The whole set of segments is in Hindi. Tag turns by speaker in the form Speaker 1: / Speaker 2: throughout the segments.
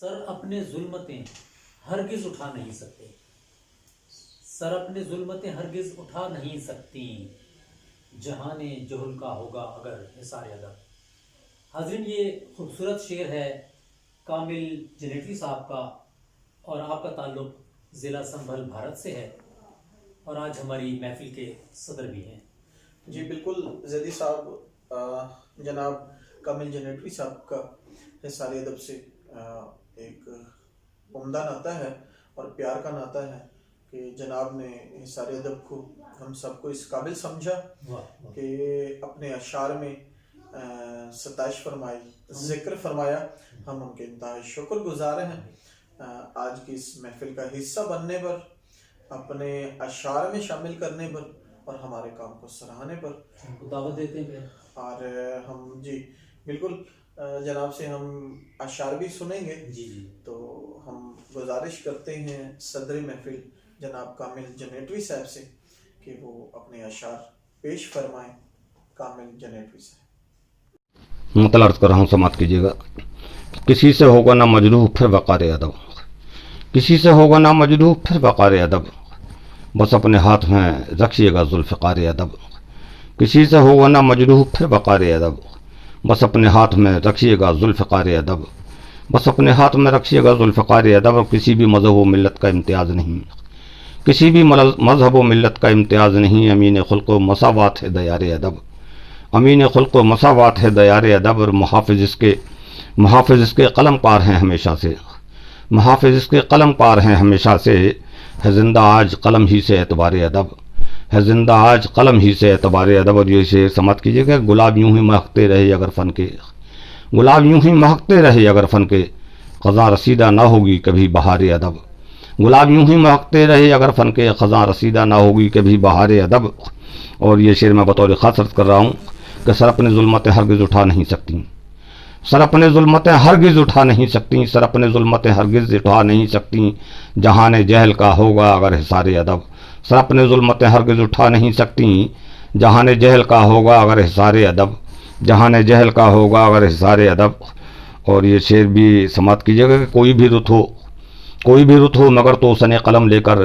Speaker 1: सर अपने जुल्मतें हरगिज उठा नहीं सकते। सर अपने जुल्मतें हरगिज उठा नहीं सकती। जहाने जुहल का होगा अगर हिसार अदब। हाज़रीन, ये खूबसूरत शेर है कामिल जनेटवी साहब का और आपका ताल्लुक़ ज़िला संभल भारत से है और आज हमारी महफिल के सदर भी हैं।
Speaker 2: जी बिल्कुल, जैदी साहब जनाब कामिल जनेटवी साहब का हिसार अदब से एक उम्दा नाता है और प्यार का नाता है कि जनाब ने हिसार अदब को हम सबको इस काबिल समझा कि अपने अशार में सताइश फरमाई, जिक्र फरमाया। हम उनके इंतहाई शुक्रगुजार हैं आज की इस महफिल का हिस्सा बनने पर, अपने अशार में शामिल करने पर और हमारे काम को सराहने पर
Speaker 1: दावत देते हैं।
Speaker 2: और हम जी बिल्कुल जनाब से हम अशार भी सुनेंगे।
Speaker 1: जी जी,
Speaker 2: तो हम गुजारिश करते हैं सदर महफिल जनाब कामिल जनेटवी साहब से कि वो अपने अशार पेश फरमाएं। कामिल जनेटवी साहब।
Speaker 3: मतलब अर्ज कर रहा हूँ, समाप्त कीजिएगा। किसी से होगा ना मजरूह फिर वक़ार अदब, किसी से होगा ना मजरूह फिर वक़ार अदब, बस अपने हाथ में रखिएगा ज़ुल्फ़िकार अदब। किसी से होगा ना मजरूह फिर वक़ार अदब, बस अपने हाथ में रखिएगा ज़ुल्फ़िकार अदब, बस अपने हाथ में रखिएगा ज़ुल्फ़िकार अदब। और किसी भी मज़हब व मिल्लत का इम्तियाज़ नहीं, किसी भी मज़हब व मिल्लत का इम्तियाज़ नहीं। अमीन खुल्क़ व मसावात है दयार अदब, अमीन खुल्क़ व मसावात है दयार अदब। और मुहाफ़िज़ इसके कलम पार हैं हमेशा से, मुहाफ़िज़ इसके कलम पार हैं हमेशा से। है ज़िंदा आज कलम ही से एतबार अदब, है ज़िंदा आज कलम ही से एतबार अदब। और ये शेर समाप्त कीजिएगा। गुलाब यूं ही महकते रहे अगर फ़न के, गुलाब यूं ही महकते रहे अगर फ़न के, ख़ज़ां रसीदा ना होगी कभी बहार अदब। गुलाब यूं ही महकते रहे अगर फ़न के, ख़ज़ां रसीदा ना होगी कभी बहार अदब। और ये शेर मैं बतौर ख़ास अर्ज़ कर रहा हूँ कि सर अपने ज़ुल्मतें हरगिज़ उठा नहीं सकती, सर अपने ज़ुल्मतें हरगिज़ उठा नहीं सकती, सर अपने ज़ुल्मतें हरगिज़ उठा नहीं सकती। जहाने जहल का होगा अगर हिसार अदब, सर अपने ज़ुल्मतें हरगिज़ उठा नहीं सकती। जहाने जहल का होगा अगर हिसार अदब, जहाने जहल का होगा अगर हिसार अदब। और ये शेर भी समाप्त कीजिएगा कि कोई भी रुत हो, कोई भी रुत हो मगर तोसने कलम लेकर,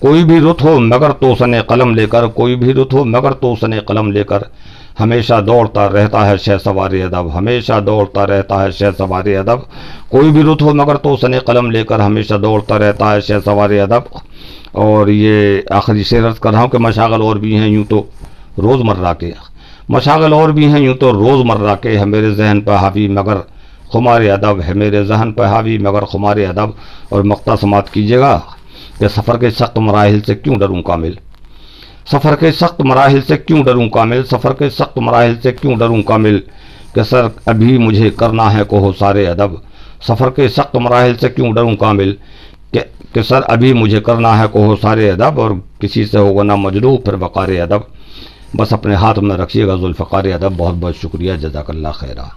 Speaker 3: कोई भी रुत हो मगर तोसने कलम लेकर, कोई भी रुत हो मगर तोसने कलम लेकर, हमेशा दौड़ता रहता है शह सवार अदब, हमेशा दौड़ता रहता है शह सवार अदब। कोई भी रुत हो मगर तोसने कलम लेकर, हमेशा दौड़ता रहता है शह सवार अदब। और ये आखिरी शेर अर्ज़ कर रहा हूँ कि मशागल और भी हैं यूँ तो रोज़मर्रा के, मशागल और भी हैं यूँ तो रोज़मर्रा के, है मेरे जहन पर हावी मगर खुमार अदब, है मेरे जहन पर हावी मगर खुमार अदब। और मक्ता समाप्त कीजिएगा कि सफ़र के सख्त मराहिल से क्यों डरूं कामिल, सफ़र के सख्त मराहिल से क्यों डरूं कामिल, सफ़र के सख्त मराहिल से क्यों डरूं कामिल, कि सर अभी मुझे करना है कोहो सारे अदब। सफ़र के सख्त मराहिल से क्यों डरूं कामिल, कि सर अभी मुझे करना है कोहो सारे अदब। और किसी से होगा ना मजरूह फिर वक़ार अदब, बस अपने हाथ में रखिएगा ज़ुल्फ़िकार अदब। बहुत बहुत शुक्रिया, जज़ाकल्लाह खैरा।